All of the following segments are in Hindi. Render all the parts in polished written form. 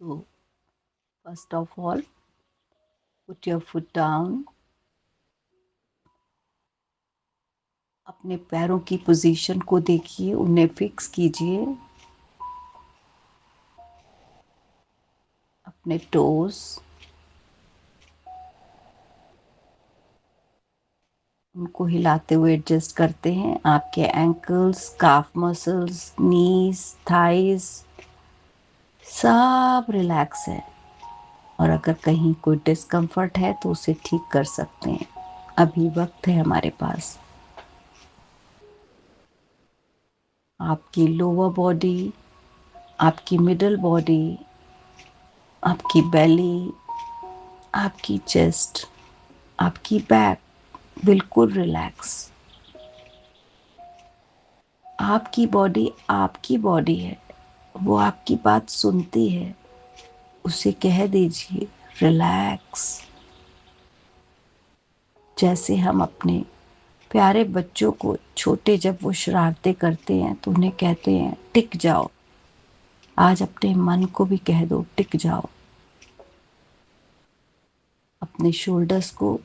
So, first of all, put your foot down. अपने पैरों की पोजीशन को देखिए, उन्हें फिक्स कीजिए. अपने टोस उनको हिलाते हुए एडजस्ट करते हैं. आपके एंकल्स, काफ मसल्स, नीज, थाइज सब रिलैक्स है. और अगर कहीं कोई डिस्कम्फर्ट है तो उसे ठीक कर सकते हैं. अभी वक्त है हमारे पास. आपकी लोअर बॉडी, आपकी मिडल बॉडी, आपकी बेली, आपकी चेस्ट, आपकी बैक बिल्कुल रिलैक्स. आपकी बॉडी है, वो आपकी बात सुनती है. उसे कह दीजिए रिलैक्स. जैसे हम अपने प्यारे बच्चों को छोटे जब वो शरारतें करते हैं तो उन्हें कहते हैं टिक जाओ. आज अपने मन को भी कह दो टिक जाओ. अपने शोल्डर्स को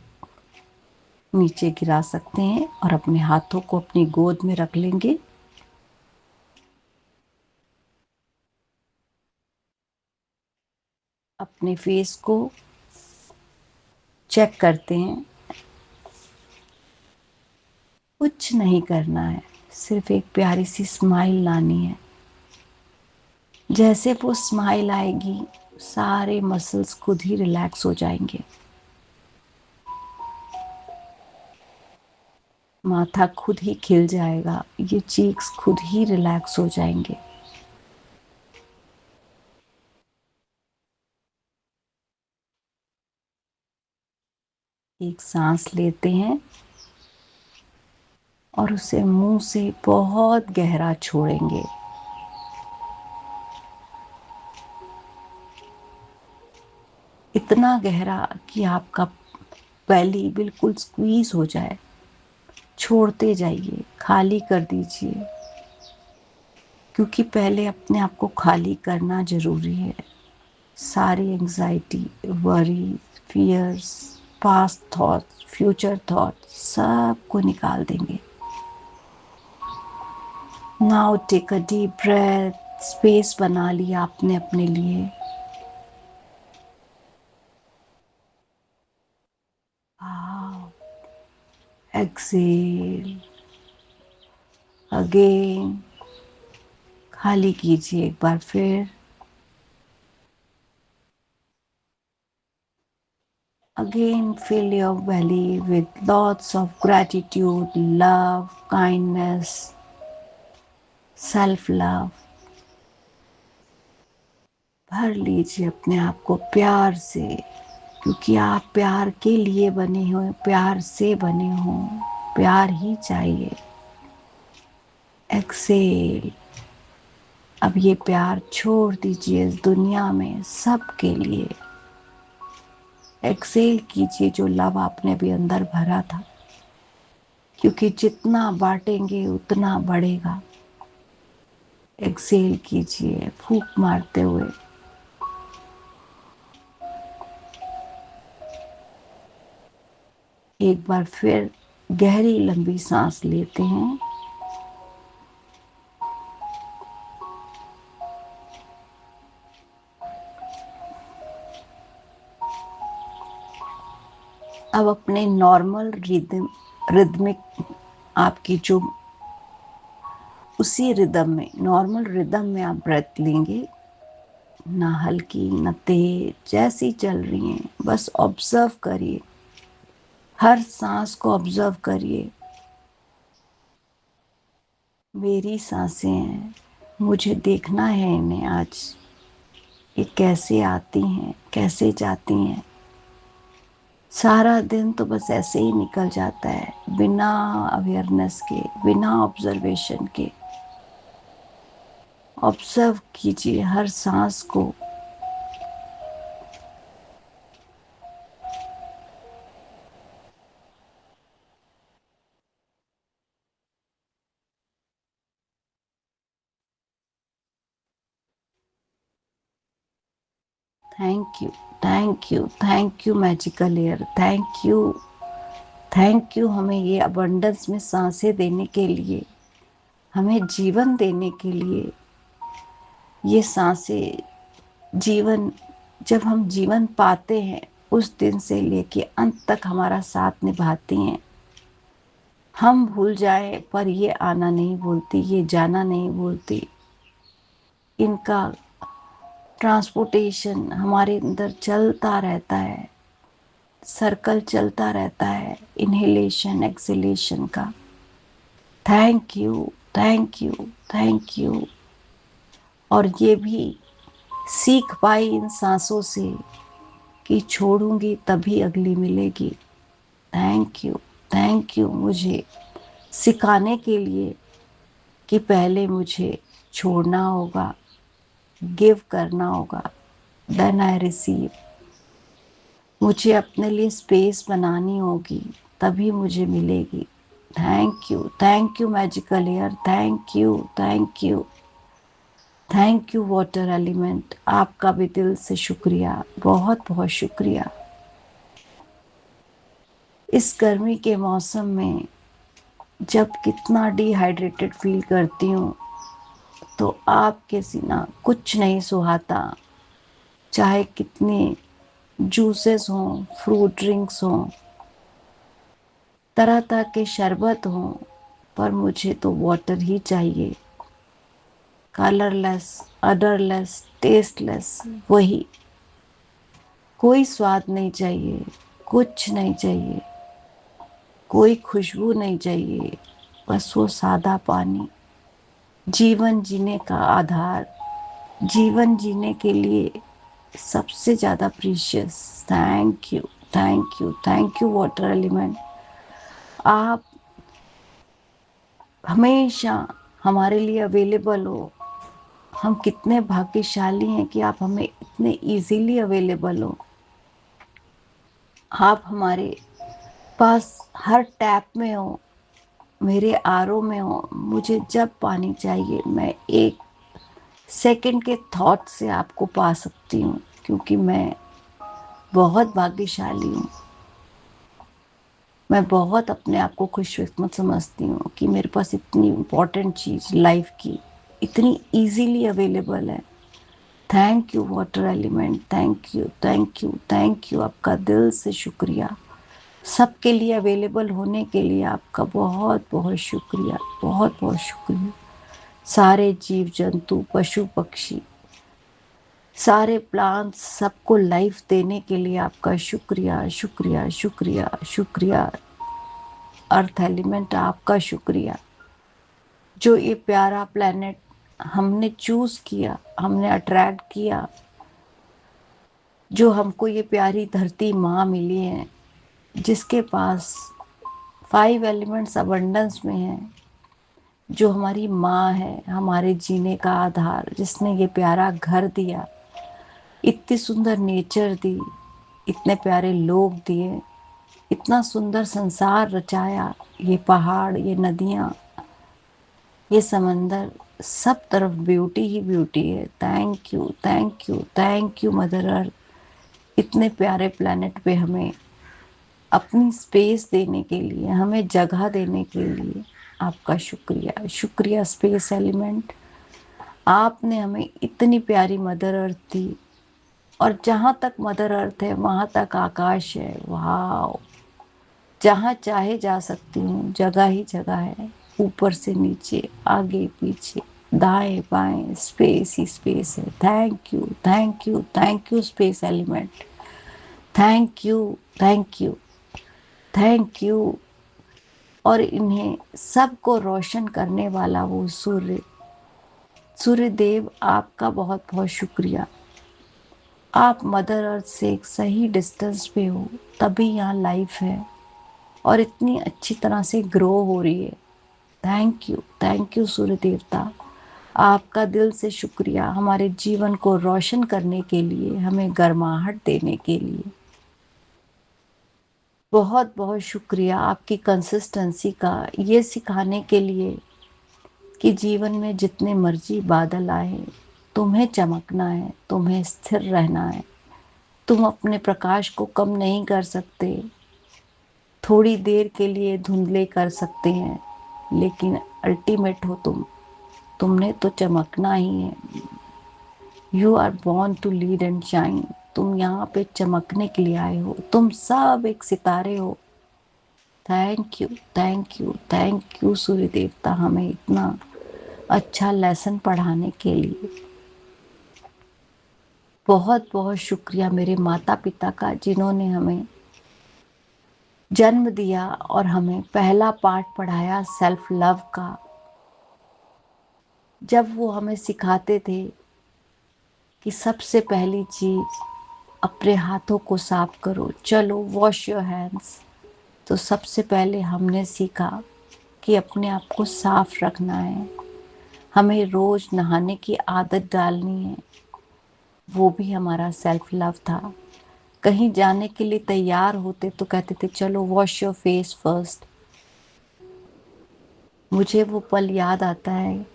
नीचे गिरा सकते हैं और अपने हाथों को अपनी गोद में रख लेंगे. अपने फेस को चेक करते हैं. कुछ नहीं करना है, सिर्फ एक प्यारी सी स्माइल लानी है. जैसे वो स्माइल आएगी सारे मसल्स खुद ही रिलैक्स हो जाएंगे. माथा खुद ही खिल जाएगा, ये चीक्स खुद ही रिलैक्स हो जाएंगे. एक सांस लेते हैं और उसे मुंह से बहुत गहरा छोड़ेंगे. इतना गहरा कि आपका बेली बिल्कुल स्क्वीज हो जाए. छोड़ते जाइए, खाली कर दीजिए, क्योंकि पहले अपने आप को खाली करना जरूरी है. सारी anxiety, worry, fears, past thoughts, future thoughts सब को निकाल देंगे. Now take a deep breath. Space बना लिया आपने अपने लिए. Exhale again. खाली कीजिए एक बार फिर. Again, fill your belly with lots of gratitude, love, kindness, self love. भर लीजिए अपने आप को प्यार से, क्योंकि आप प्यार के लिए बने हो, प्यार से बने हो. प्यार ही चाहिए. एक्सेल. अब ये प्यार छोड़ दीजिए इस दुनिया में सबके लिए. एक्सेल कीजिए जो लव आपने भी अंदर भरा था, क्योंकि जितना बांटेंगे उतना बढ़ेगा. एक्सेल कीजिए फूंक मारते हुए. एक बार फिर गहरी लंबी सांस लेते हैं. अब अपने नॉर्मल रिदमिक आपकी जो उसी रिदम में, नॉर्मल रिदम में आप ब्रेथ लेंगे. ना हल्की ना तेज, जैसी चल रही हैं बस ऑब्जर्व करिए. हर सांस को ऑब्जर्व करिए. मेरी सांसें हैं, मुझे देखना है इन्हें आज. ये कैसे आती हैं, कैसे जाती हैं. सारा दिन तो बस ऐसे ही निकल जाता है, बिना अवेयरनेस के, बिना ऑब्जर्वेशन के. ऑब्जर्व कीजिए हर सांस को. Thank you, thank you, thank you magical air, thank you, thank you हमें ये अबंडेंस में सांसें देने के लिए, हमें जीवन देने के लिए। ये सांसें जीवन, जब हम जीवन पाते हैं उस दिन से लेके अंत तक हमारा साथ निभाती हैं। हम भूल जाए पर ये आना नहीं भूलती, ये जाना नहीं भूलती। इनका ट्रांसपोर्टेशन हमारे अंदर चलता रहता है, सर्कल चलता रहता है, इनहेलेशन एक्सहेलेशन का। Thank you, thank you, thank you. और ये भी सीख पाई इन सांसों से कि छोड़ूंगी तभी अगली मिलेगी। थैंक यू, थैंक यू मुझे सिखाने के लिए कि पहले मुझे छोड़ना होगा, गिव करना होगा, देन आई रिसीव। मुझे अपने लिए स्पेस बनानी होगी तभी मुझे मिलेगी। Thank you magical air, thank you, thank you, thank you water element. आपका भी दिल से शुक्रिया, बहुत बहुत शुक्रिया। इस गर्मी के मौसम में जब कितना डिहाइड्रेटेड फील करती हूँ तो आपके सिवा कुछ नहीं सुहाता। चाहे कितने जूसेस हों, फ्रूट ड्रिंक्स हों, तरह तरह के शरबत हों, पर मुझे तो वाटर ही चाहिए। कलरलेस, अडरलेस, टेस्टलेस, वही। कोई स्वाद नहीं चाहिए, कुछ नहीं चाहिए, कोई खुशबू नहीं चाहिए, बस वो सादा पानी। जीवन जीने का आधार, जीवन जीने के लिए सबसे ज़्यादा precious. Thank you, thank you, thank you water element. आप हमेशा हमारे लिए अवेलेबल हो। हम कितने भाग्यशाली हैं कि आप हमें इतने इजीली अवेलेबल हो। आप हमारे पास हर टैप में हो, मेरे आरओ में हो। मुझे जब पानी चाहिए मैं एक सेकंड के थॉट से आपको पा सकती हूँ, क्योंकि मैं बहुत भाग्यशाली हूँ। मैं बहुत अपने आप को खुशकिस्मत समझती हूँ कि मेरे पास इतनी इम्पोर्टेंट चीज़ लाइफ की इतनी इजीली अवेलेबल है। Thank you water element, thank you, thank you, thank you. आपका दिल से शुक्रिया। सबके लिए अवेलेबल होने के लिए आपका बहुत बहुत शुक्रिया, बहुत बहुत शुक्रिया। सारे जीव जंतु, पशु पक्षी, सारे प्लांट्स, सबको लाइफ देने के लिए आपका शुक्रिया, शुक्रिया, शुक्रिया, शुक्रिया। अर्थ एलिमेंट आपका शुक्रिया, जो ये प्यारा प्लेनेट हमने चूज किया, हमने अट्रैक्ट किया, जो हमको ये प्यारी धरती माँ मिली है, जिसके पास 5 एलिमेंट्स अबंडेंस में है, जो हमारी माँ है, हमारे जीने का आधार, जिसने ये प्यारा घर दिया, इतनी सुंदर नेचर दी, इतने प्यारे लोग दिए, इतना सुंदर संसार रचाया। ये पहाड़, ये नदियाँ, ये समंदर, सब तरफ ब्यूटी ही ब्यूटी है। Thank you, thank you, thank you mother earth. इतने प्यारे प्लेनेट पे हमें अपनी स्पेस देने के लिए, हमें जगह देने के लिए आपका शुक्रिया, शुक्रिया स्पेस एलिमेंट। आपने हमें इतनी प्यारी मदर अर्थ दी, और जहाँ तक मदर अर्थ है वहाँ तक आकाश है। वाह, जहाँ चाहे जा सकती हूँ, जगह ही जगह है। ऊपर से नीचे, आगे पीछे, दाएं बाएं, स्पेस ही स्पेस है। Thank you, thank you, thank you space element. Thank you, thank you, thank you. और इन्हें सबको रोशन करने वाला वो सूर्य, सूर्य देव, आपका बहुत बहुत शुक्रिया। आप मदर अर्थ से एक सही डिस्टेंस पे हो, तभी यहाँ लाइफ है और इतनी अच्छी तरह से ग्रो हो रही है। थैंक यू सूर्य देवता। आपका दिल से शुक्रिया, हमारे जीवन को रोशन करने के लिए, हमें गर्माहट देने के लिए। बहुत बहुत शुक्रिया आपकी कंसिस्टेंसी का, ये सिखाने के लिए कि जीवन में जितने मर्जी बादल आए, तुम्हें चमकना है, तुम्हें स्थिर रहना है, तुम अपने प्रकाश को कम नहीं कर सकते, थोड़ी देर के लिए धुंधले कर सकते हैं, लेकिन अल्टीमेट हो तुमने तो चमकना ही है। You are born to lead and shine. तुम यहाँ पे चमकने के लिए आए हो, तुम सब एक सितारे हो। Thank you, thank you, thank you सूर्य देवता, हमें इतना अच्छा लेसन पढ़ाने के लिए। बहुत बहुत शुक्रिया मेरे माता पिता का, जिन्होंने हमें जन्म दिया और हमें पहला पाठ पढ़ाया सेल्फ लव का। जब वो हमें सिखाते थे कि सबसे पहली चीज अपने हाथों को साफ करो, चलो वॉश योर हैंड्स, तो सबसे पहले हमने सीखा कि अपने आप को साफ रखना है, हमें रोज नहाने की आदत डालनी है। वो भी हमारा सेल्फ लव था। कहीं जाने के लिए तैयार होते तो कहते थे चलो वॉश योर फेस फर्स्ट। मुझे वो पल याद आता है,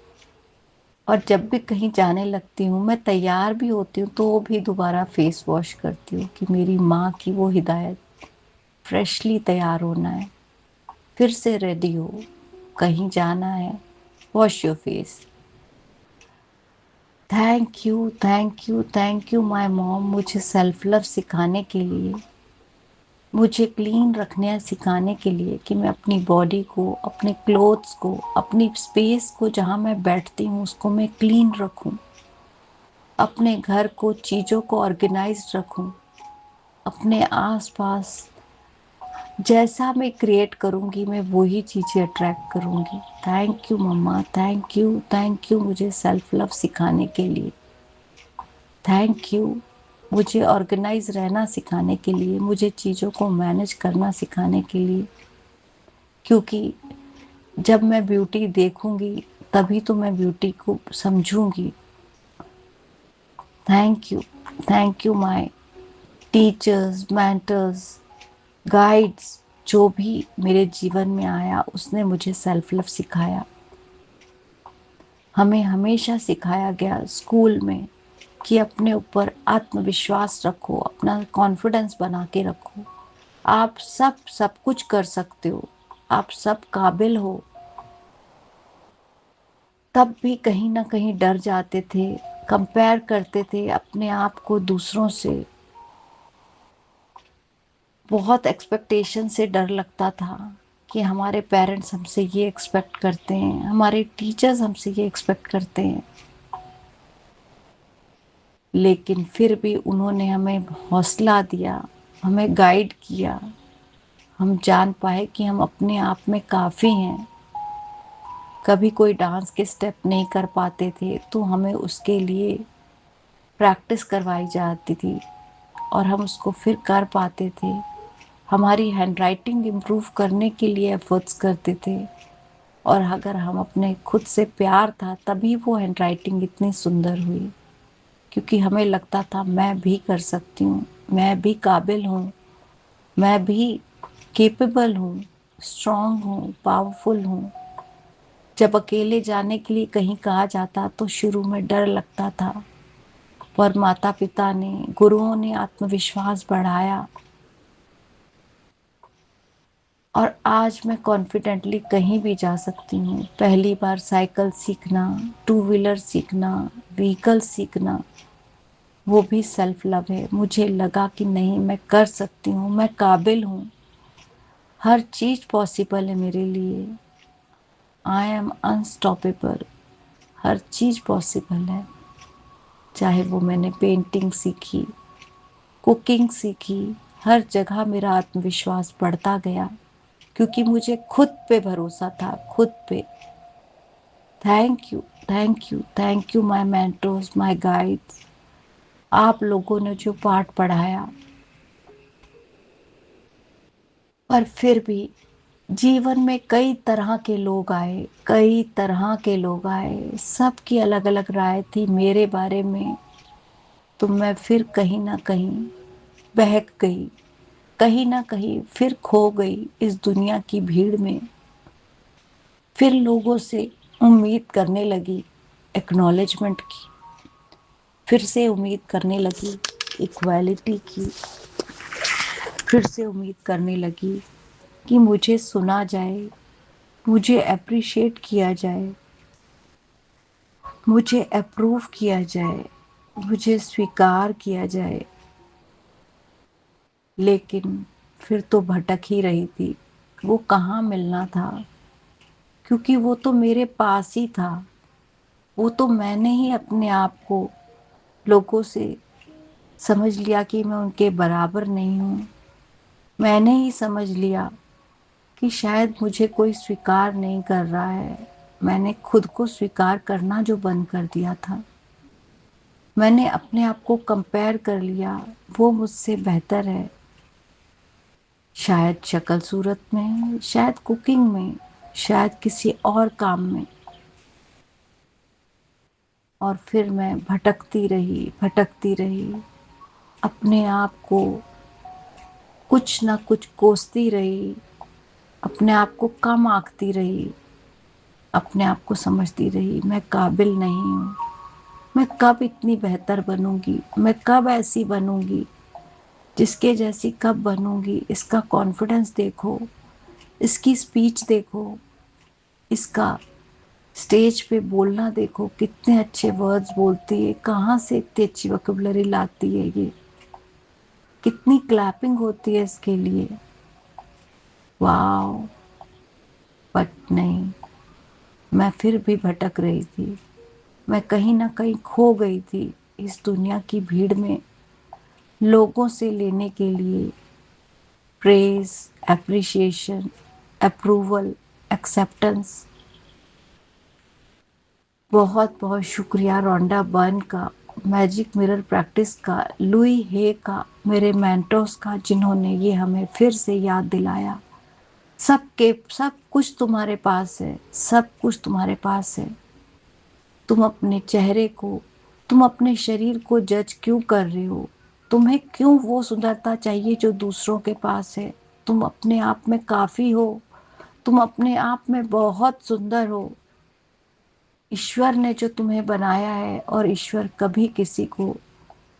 और जब भी कहीं जाने लगती हूँ, मैं तैयार भी होती हूँ तो भी दोबारा फेस वॉश करती हूँ कि मेरी माँ की वो हिदायत, फ्रेशली तैयार होना है, फिर से रेडी हो, कहीं जाना है, wash your face. Thank you, thank you, thank you my mom, मुझे सेल्फ लव सिखाने के लिए, मुझे क्लीन रखने सिखाने के लिए कि मैं अपनी बॉडी को, अपने क्लोथ्स को, अपनी स्पेस को, जहाँ मैं बैठती हूँ उसको मैं क्लीन रखूँ, अपने घर को, चीज़ों को ऑर्गेनाइज्ड रखूँ, अपने आसपास जैसा मैं क्रिएट करूँगी मैं वही चीज़ें अट्रैक्ट करूँगी। Thank you mamma, thank you मुझे सेल्फ लव सिखाने के लिए। थैंक यू मुझे ऑर्गेनाइज रहना सिखाने के लिए, मुझे चीज़ों को मैनेज करना सिखाने के लिए, क्योंकि जब मैं ब्यूटी देखूंगी तभी तो मैं ब्यूटी को समझूंगी। Thank you my teachers, mentors, guides, जो भी मेरे जीवन में आया उसने मुझे सेल्फ लव सिखाया। हमें हमेशा सिखाया गया स्कूल में कि अपने ऊपर आत्मविश्वास रखो, अपना कॉन्फिडेंस बना के रखो, आप सब कुछ कर सकते हो, आप सब काबिल हो। तब भी कहीं ना कहीं डर जाते थे, कंपेयर करते थे अपने आप को दूसरों से, बहुत एक्सपेक्टेशन से डर लगता था कि हमारे पेरेंट्स हमसे ये एक्सपेक्ट करते हैं, हमारे टीचर्स हमसे ये एक्सपेक्ट करते हैं। लेकिन फिर भी उन्होंने हमें हौसला दिया, हमें गाइड किया, हम जान पाए कि हम अपने आप में काफ़ी हैं। कभी कोई डांस के स्टेप नहीं कर पाते थे तो हमें उसके लिए प्रैक्टिस करवाई जाती थी और हम उसको फिर कर पाते थे। हमारी हैंडराइटिंग इम्प्रूव करने के लिए एफर्ट्स करते थे, और अगर हम अपने खुद से प्यार था तभी वो हैंडराइटिंग इतनी सुंदर हुई, क्योंकि हमें लगता था मैं भी कर सकती हूँ, मैं भी काबिल हूँ, मैं भी केपेबल हूँ, स्ट्रांग हूँ, पावरफुल हूँ। जब अकेले जाने के लिए कहीं कहा जाता तो शुरू में डर लगता था, पर माता पिता ने, गुरुओं ने आत्मविश्वास बढ़ाया और आज मैं कॉन्फिडेंटली कहीं भी जा सकती हूँ। पहली बार साइकिल सीखना, टू व्हीलर सीखना, व्हीकल सीखना, वो भी सेल्फ लव है। मुझे लगा कि नहीं, मैं कर सकती हूँ, मैं काबिल हूँ, हर चीज पॉसिबल है मेरे लिए। आई एम अनस्टॉपेबल, हर चीज पॉसिबल है। चाहे वो मैंने पेंटिंग सीखी, कुकिंग सीखी, हर जगह मेरा आत्मविश्वास बढ़ता गया, क्योंकि मुझे खुद पे भरोसा था, खुद पे। Thank you, thank you, thank you my mentors, my guides. आप लोगों ने जो पाठ पढ़ाया, पर फिर भी जीवन में कई तरह के लोग आए, कई तरह के लोग आए, सबकी अलग अलग राय थी मेरे बारे में। तो मैं फिर कहीं ना कहीं बहक गई, कहीं ना कहीं फिर खो गई इस दुनिया की भीड़ में। फिर लोगों से उम्मीद करने लगी, एक्नॉलेजमेंट की, फिर से उम्मीद करने लगी इक्वालिटी की फिर से उम्मीद करने लगी कि मुझे सुना जाए, मुझे अप्रिशिएट किया जाए, मुझे अप्रूव किया जाए, मुझे स्वीकार किया जाए। लेकिन फिर तो भटक ही रही थी। वो कहाँ मिलना था, क्योंकि वो तो मेरे पास ही था। वो तो मैंने ही अपने आप को लोगों से समझ लिया कि मैं उनके बराबर नहीं हूँ। मैंने ही समझ लिया कि शायद मुझे कोई स्वीकार नहीं कर रहा है। मैंने खुद को स्वीकार करना जो बंद कर दिया था। मैंने अपने आप को कंपेयर कर लिया, वो मुझसे बेहतर है। शायद शक्ल सूरत में, शायद कुकिंग में, शायद किसी और काम में। और फिर मैं भटकती रही, अपने आप को कुछ ना कुछ कोसती रही, अपने आप को कम आंकती रही, अपने आप को समझती रही मैं काबिल नहीं हूँ। मैं कब इतनी बेहतर बनूंगी, मैं कब ऐसी बनूंगी, जिसके जैसी कब बनूंगी। इसका कॉन्फिडेंस देखो, इसकी स्पीच देखो, इसका स्टेज पे बोलना देखो, कितने अच्छे वर्ड्स बोलती है, कहाँ से इतनी अच्छी वोकैबुलरी लाती है ये, कितनी क्लैपिंग होती है इसके लिए। वाओ। बट नहीं, मैं फिर भी भटक रही थी। मैं कहीं ना कहीं खो गई थी इस दुनिया की भीड़ में, लोगों से लेने के लिए प्रेज, एप्रिसिएशन, अप्रूवल, एक्सेप्टेंस। बहुत बहुत शुक्रिया रोंडा बर्न का, मैजिक मिरर प्रैक्टिस का, लुई हे का, मेरे मेंटोर्स का, जिन्होंने ये हमें फिर से याद दिलाया। सब कुछ तुम्हारे पास है, सब कुछ तुम्हारे पास है। तुम अपने चेहरे को, तुम अपने शरीर को जज क्यों कर रहे हो? तुम्हें क्यों वो सुंदरता चाहिए जो दूसरों के पास है? तुम अपने आप में काफी हो, तुम अपने आप में बहुत सुंदर हो। ईश्वर ने जो तुम्हें बनाया है, और ईश्वर कभी किसी को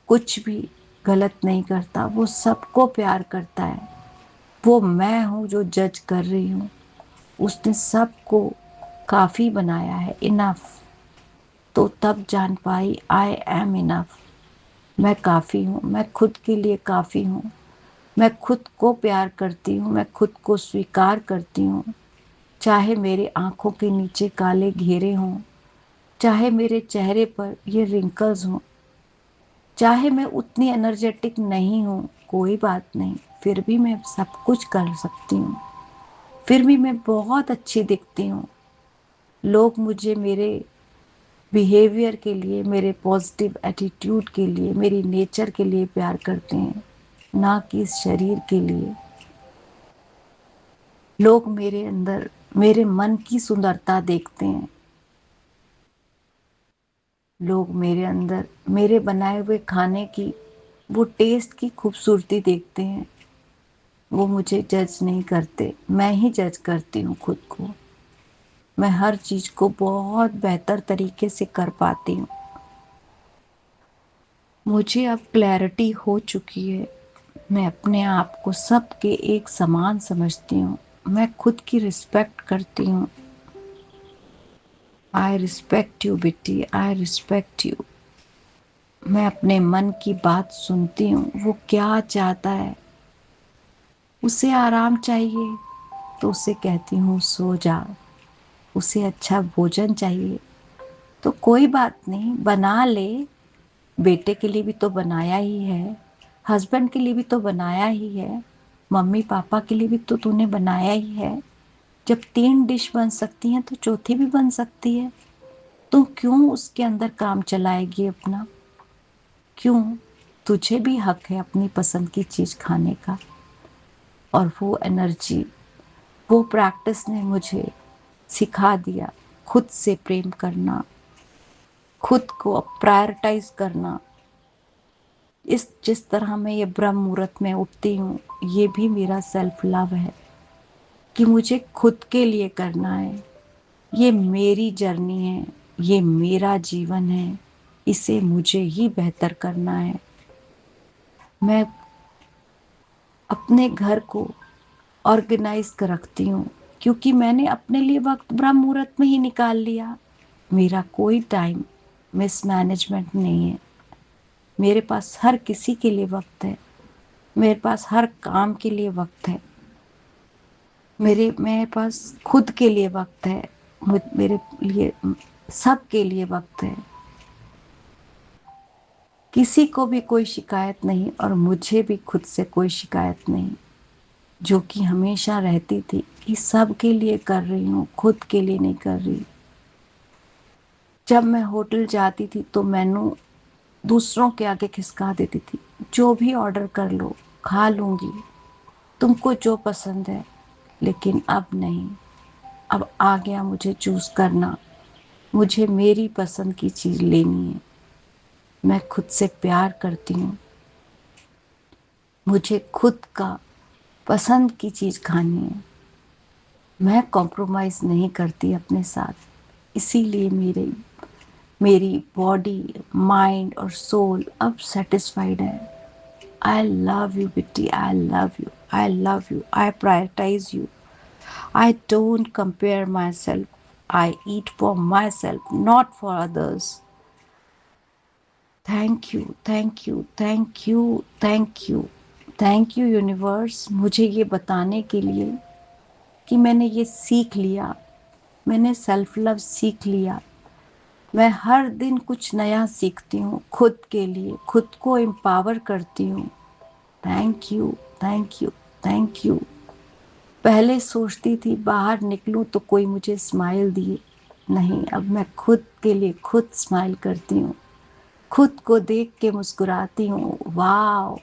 कुछ भी गलत नहीं करता, वो सबको प्यार करता है। वो मैं हूँ जो जज कर रही हूँ, उसने सबको काफी बनाया है, इनफ। तो तब जान पाई आई एम इनफ। मैं काफी हूँ, मैं खुद के लिए काफी हूँ। मैं खुद को प्यार करती हूँ, मैं खुद को स्वीकार करती हूँ। चाहे मेरे आंखों के नीचे काले घेरे हों, चाहे मेरे चेहरे पर ये रिंकल्स हों, चाहे मैं उतनी एनर्जेटिक नहीं हूँ, कोई बात नहीं, फिर भी मैं सब कुछ कर सकती हूँ। फिर भी मैं बहुत अच्छी दिखती हूँ। लोग मुझे मेरे बिहेवियर के लिए, मेरे पॉजिटिव एटीट्यूड के लिए, मेरी नेचर के लिए प्यार करते हैं, ना कि इस शरीर के लिए। लोग मेरे अंदर मेरे मन की सुंदरता देखते हैं। लोग मेरे अंदर मेरे बनाए हुए खाने की, वो टेस्ट की खूबसूरती देखते हैं। वो मुझे जज नहीं करते, मैं ही जज करती हूँ खुद को। मैं हर चीज को बहुत बेहतर तरीके से कर पाती हूँ। मुझे अब क्लैरिटी हो चुकी है। मैं अपने आप को सबके एक समान समझती हूँ। मैं खुद की रिस्पेक्ट करती हूँ। आई रिस्पेक्ट यू बेटी, आई रिस्पेक्ट यू। मैं अपने मन की बात सुनती हूँ, वो क्या चाहता है। उसे आराम चाहिए तो उसे कहती हूँ सो जा। उसे अच्छा भोजन चाहिए तो कोई बात नहीं, बना ले। बेटे के लिए भी तो बनाया ही है, हस्बैंड के लिए भी तो बनाया ही है, मम्मी पापा के लिए भी तो तूने बनाया ही है। जब 3 डिश बन सकती हैं तो चौथी भी बन सकती है। तू क्यों उसके अंदर काम चलाएगी अपना? क्यों? तुझे भी हक है अपनी पसंद की चीज खाने का। और वो एनर्जी, वो प्रैक्टिस ने मुझे सिखा दिया खुद से प्रेम करना, खुद को प्रायोरिटाइज करना। इस जिस तरह मैं ये ब्रह्म मुहूर्त में उठती हूँ, ये भी मेरा सेल्फ लव है कि मुझे खुद के लिए करना है। ये मेरी जर्नी है, ये मेरा जीवन है, इसे मुझे ही बेहतर करना है। मैं अपने घर को ऑर्गेनाइज कर रखती हूँ, क्योंकि मैंने अपने लिए वक्त ब्रह्म मुहूर्त में ही निकाल लिया। मेरा कोई टाइम मिसमैनेजमेंट नहीं है। मेरे पास हर किसी के लिए वक्त है। मेरे पास हर काम के लिए वक्त है। मेरे पास खुद के लिए वक्त है। मेरे लिए सब के लिए वक्त है। किसी को भी कोई शिकायत नहीं और मुझे भी खुद से कोई शिकायत नहीं, जो कि हमेशा रहती थी कि सब के लिए कर रही हूँ, खुद के लिए नहीं कर रही। जब मैं होटल जाती थी तो मेनू दूसरों के आगे खिसका देती थी। जो भी ऑर्डर कर लो, खा लूंगी, तुमको जो पसंद है। लेकिन अब नहीं। अब आ गया मुझे चूज करना। मुझे मेरी पसंद की चीज लेनी है। मैं खुद से प्यार करती हूँ। मुझे खुद का पसंद की चीज खानी है। मैं कॉम्प्रोमाइज नहीं करती अपने साथ। इसीलिए मेरी बॉडी, माइंड और सोल अब सेटिस्फाइड है। I love you Bitti, I love you, I love you, I prioritize you. I don't compare myself. I eat for myself, not for others. Thank you, thank you, thank you, thank you, thank you universe, मुझे ये बताने के लिए कि मैंने ये सीख लिया। मैंने सेल्फ लव सीख लिया। मैं हर दिन कुछ नया सीखती हूँ खुद के लिए, खुद को एम्पावर करती हूँ। Thank you, thank you, thank you. पहले सोचती थी बाहर निकलूं तो कोई मुझे स्माइल दिए। नहीं, अब मैं खुद के लिए खुद स्माइल करती हूँ। खुद को देख के मुस्कुराती हूँ। वाह,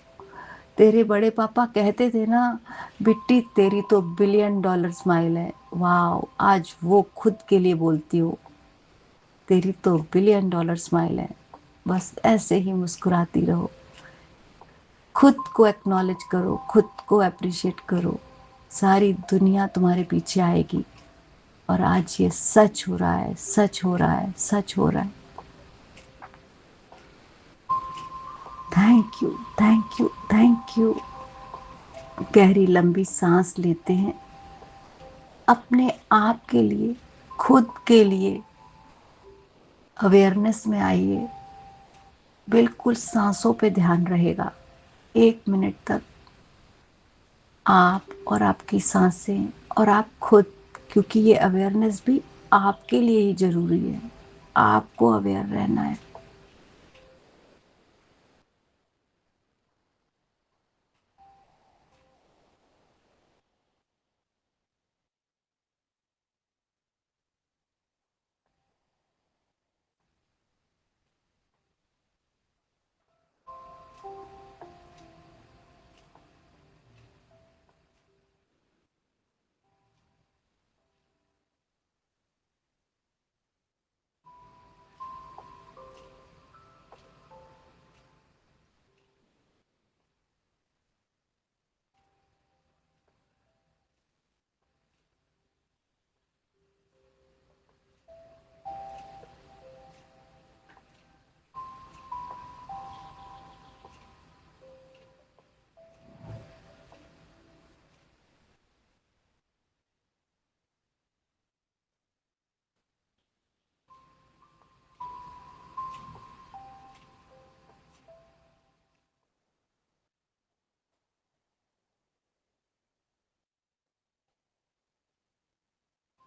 तेरे बड़े पापा कहते थे ना, बिट्टी तेरी तो $1 बिलियन स्माइल है। वाह, आज वो खुद के लिए बोलती हूँ, तेरी तो $1 बिलियन स्माइल है। बस ऐसे ही मुस्कुराती रहो। खुद को एक्नॉलेज करो, खुद को अप्रिशिएट करो। सारी दुनिया तुम्हारे पीछे आएगी। और आज ये सच हो रहा है, सच हो रहा है, सच हो रहा है। Thank you, thank you, thank you. गहरी लंबी सांस लेते हैं। अपने आप के लिए, खुद के लिए अवेयरनेस में आइए। बिल्कुल सांसों पे ध्यान रहेगा 1 मिनट तक। आप और आपकी सांसें और आप खुद, क्योंकि ये अवेयरनेस भी आपके लिए ही जरूरी है। आपको अवेयर रहना है।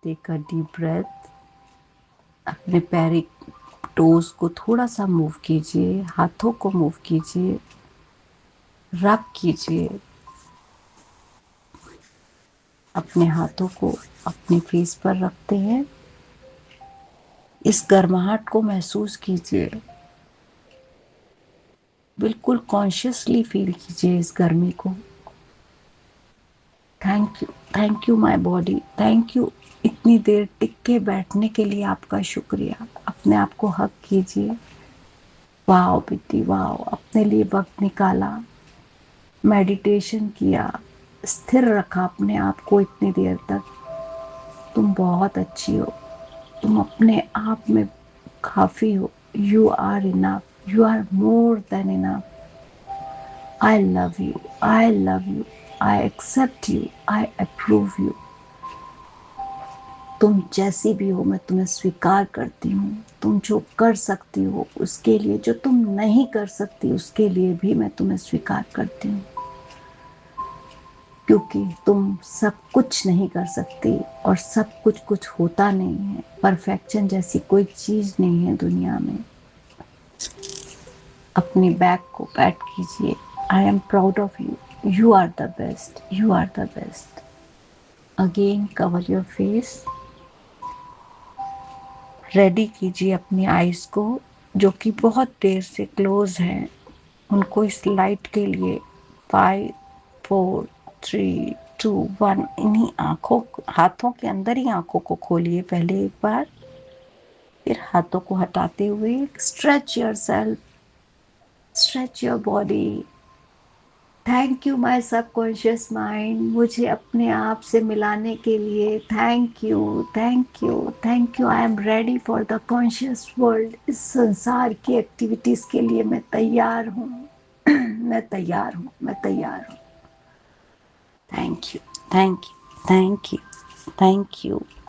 Take a deep breath. अपने पैर टोज को थोड़ा सा मूव कीजिए, हाथों को मूव कीजिए, रब कीजिए। अपने हाथों को अपने फेस पर रखते हैं। इस गर्माहट को महसूस कीजिए। बिल्कुल कॉन्शियसली फील कीजिए इस गर्मी को। Thank you my body, thank you. इतनी देर टिक के बैठने के लिए आपका शुक्रिया। अपने आप को हक कीजिए। वाह बेटी वाह, अपने लिए वक्त निकाला, मेडिटेशन किया, स्थिर रखा अपने आप को इतनी देर तक। तुम बहुत अच्छी हो। तुम अपने आप में काफी हो। You are enough, you are more than enough. I love you, I love you, I accept you, I approve you. तुम जैसी भी हो मैं तुम्हें स्वीकार करती हूँ। तुम जो कर सकती हो उसके लिए, जो तुम नहीं कर सकती उसके लिए भी मैं तुम्हें स्वीकार करती हूँ। क्योंकि तुम सब कुछ नहीं कर सकती और सब कुछ कुछ होता नहीं है। परफेक्शन जैसी कोई चीज नहीं है दुनिया में। अपनी बैक को पैट कीजिए। I am proud of you, you are the best, you are the best. Again cover your face. Ready कीजिए अपनी आईज को, जो कि बहुत देर से क्लोज हैं, उनको इस लाइट के लिए 5 4 3 2 1 इन्हीं आंखों, हाथों के अंदर ही आंखों को खोलिए पहले एक बार, फिर हाथों को हटाते हुए stretch your self, stretch your body. Thank you my subconscious mind, मुझे अपने आप से मिलाने के लिए। Thank you, thank you, thank you. I am ready for the conscious world. इस संसार की एक्टिविटीज के लिए मैं तैयार हूँ। मैं तैयार हूँ, मैं तैयार हूँ। Thank you, thank you, thank you, thank you.